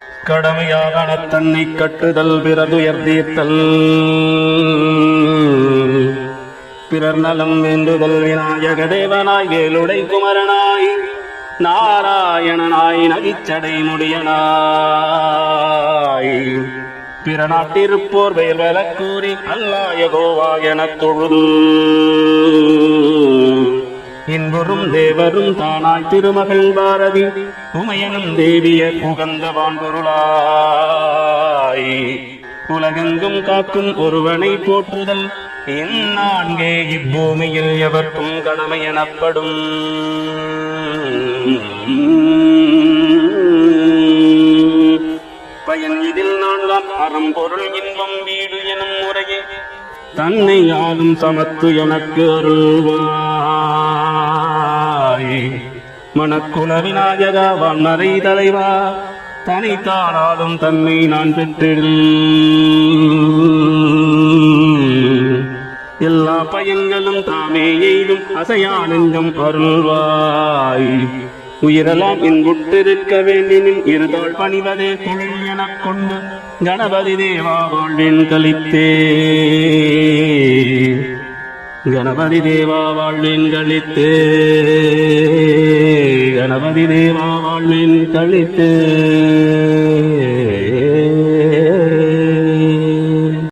கடமையாக தன்னை கட்டுதல் பிறதுயர் தீர்த்தல் பிறர் நலம் வேண்டுதல் விநாயக தேவனாய் வேலுடை குமரனாய் நாராயணனாய் நகிச்சடை முடியனாய் பிற நாட்டிருப்போர் வேர்வல கூறி அல்லாய கோவா எனத் தொழுது இன்புறும் தேவரும் தானாய் திருமகள் பாரதி உமையனும் தேவிய உகந்த வான்பொருளாய் உலகெங்கும் காக்கும் ஒருவனை போற்றுதல் இந்நான்கே இப்பூமியில் எவர்க்கும் கடமை எனப்படும். பயன் இதில் நான்காம் அறம்பொருள் இன்பம் வீடு எனும் முறையே தன்னை ஆளும் சமத்து எனக்கு அருள்வாய். மனக்குல விநாயகா வான்மறை தலைவா தனித்தானாலும் தன்னை நான் பெற்றிடு எல்லா பயன்களும் தாமே எய்தும் அசையா நெஞ்சம் அருள்வாய். உயிரெல்லாம் இன்புற்றிருக்க வேண்டினின் இருதாள் பணிவதே தொழில் எனக் கொண்டு கணபதி தேவா வாழ்வின் கழித்தே கணபதி தேவா வாழ்வின் கழித்தே கணபதி தேவா வாழ்வின் கழித்தே.